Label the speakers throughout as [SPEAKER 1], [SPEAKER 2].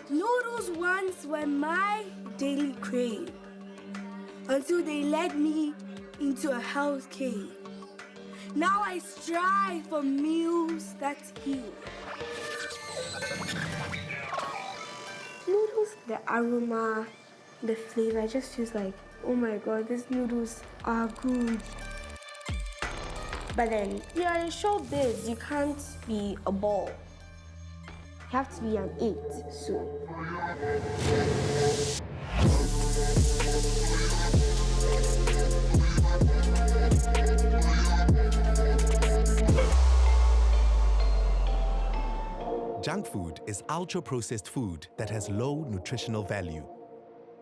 [SPEAKER 1] Noodles once were my daily crave until they led me into a health cave. Now I strive for meals that heal. Noodles, the aroma, the flavor, just feels like, oh my God, these noodles are good. But then, you are in showbiz, you can't be a ball. You have to be an 8, so.
[SPEAKER 2] Junk food is ultra-processed food that has low nutritional value.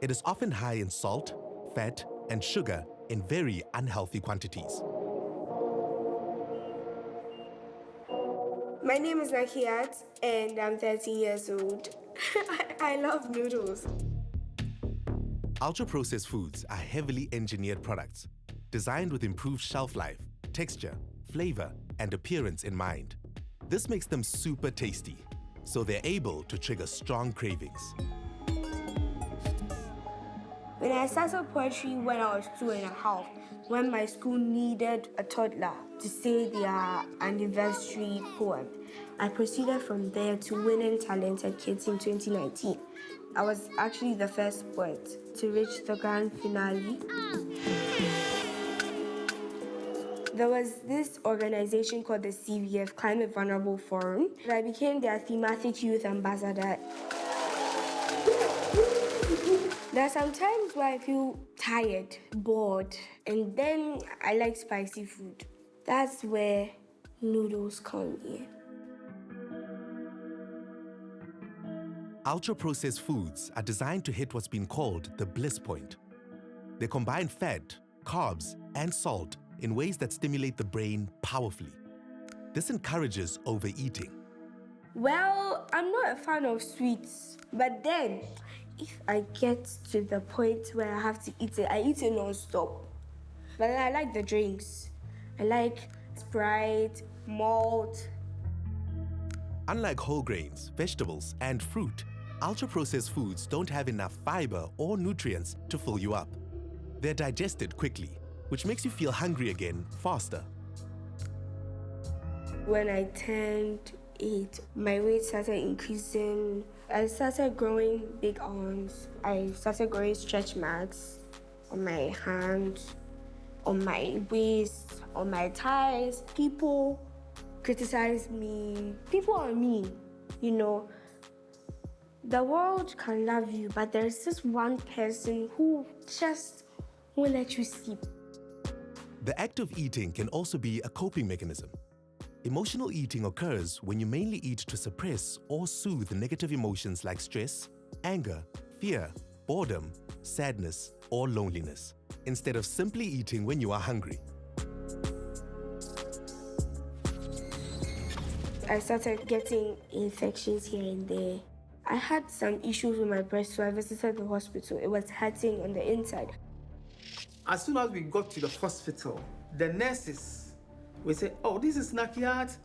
[SPEAKER 2] It is often high in salt, fat, and sugar in very unhealthy quantities.
[SPEAKER 1] My name is Nakiat, and I'm 13 years old. I love noodles.
[SPEAKER 2] Ultra-processed foods are heavily engineered products, designed with improved shelf life, texture, flavor, and appearance in mind. This makes them super tasty, so they're able to trigger strong cravings.
[SPEAKER 1] When I started poetry when I was 2.5, when my school needed a toddler to say their anniversary poem, I proceeded from there to winning Talented Kids in 2019. I was actually the first poet to reach the grand finale. There was this organization called the CVF, Climate Vulnerable Forum. I became their thematic youth ambassador. There are some times where I feel tired, bored, and then I like spicy food. That's where noodles come in.
[SPEAKER 2] Ultra-processed foods are designed to hit what's been called the bliss point. They combine fat, carbs, and salt in ways that stimulate the brain powerfully. This encourages overeating.
[SPEAKER 1] Well, I'm not a fan of sweets, but then if I get to the point where I have to eat it, I eat it non-stop. But then I like the drinks. I like Sprite, malt.
[SPEAKER 2] Unlike whole grains, vegetables, and fruit, ultra-processed foods don't have enough fiber or nutrients to fill you up. They're digested quickly, which makes you feel hungry again faster.
[SPEAKER 1] When I turned 8, my weight started increasing. I started growing big arms. I started growing stretch marks on my hands, on my waist, on my thighs. People criticize me. People are mean, you know. The world can love you, but there's this one person who just won't let you sleep.
[SPEAKER 2] The act of eating can also be a coping mechanism. Emotional eating occurs when you mainly eat to suppress or soothe negative emotions like stress, anger, fear, boredom, sadness, or loneliness, instead of simply eating when you are hungry.
[SPEAKER 1] I started getting infections here and there. I had some issues with my breast, so I visited the hospital. It was hurting on the inside.
[SPEAKER 3] As soon as we got to the hospital, the nurses would say, oh, this is Nakiat,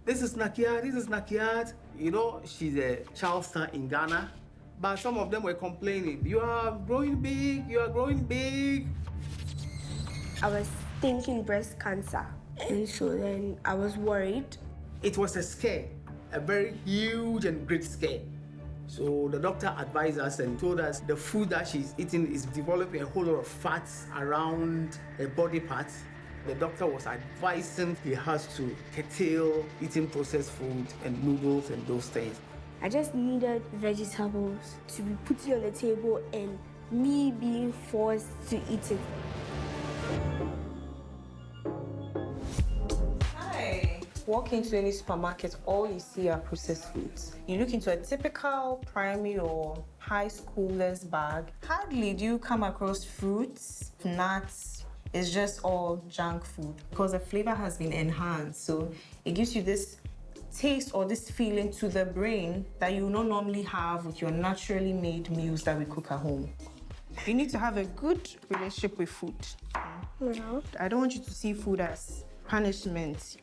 [SPEAKER 3] this is Nakiat, this is Nakiat. You know, she's a child star in Ghana, but some of them were complaining, you are growing big, you are growing big.
[SPEAKER 1] I was thinking breast cancer, and so then I was worried.
[SPEAKER 3] It was a scare, a very huge and great scare. So the doctor advised us and told us the food that she's eating is developing a whole lot of fats around her body parts. The doctor was advising he has to curtail eating processed food and noodles and those things.
[SPEAKER 1] I just needed vegetables to be put on the table and me being forced to eat it.
[SPEAKER 4] Walk into any supermarket, all you see are processed foods. You look into a typical primary or high schooler's bag, hardly do you come across fruits, nuts. It's just all junk food because the flavor has been enhanced. So it gives you this taste or this feeling to the brain that you don't normally have with your naturally made meals that we cook at home. You need to have a good relationship with food.
[SPEAKER 1] Yeah.
[SPEAKER 4] I don't want you to see food as punishment.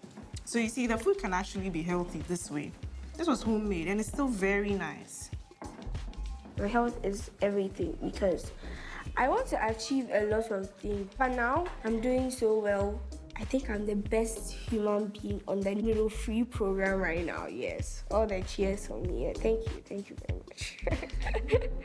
[SPEAKER 4] So you see, the food can actually be healthy this way. This was homemade and it's still very nice.
[SPEAKER 1] My health is everything because I want to achieve a lot of things. But now I'm doing so well. I think I'm the best human being on the little free program right now. Yes. All the cheers for me. Thank you very much.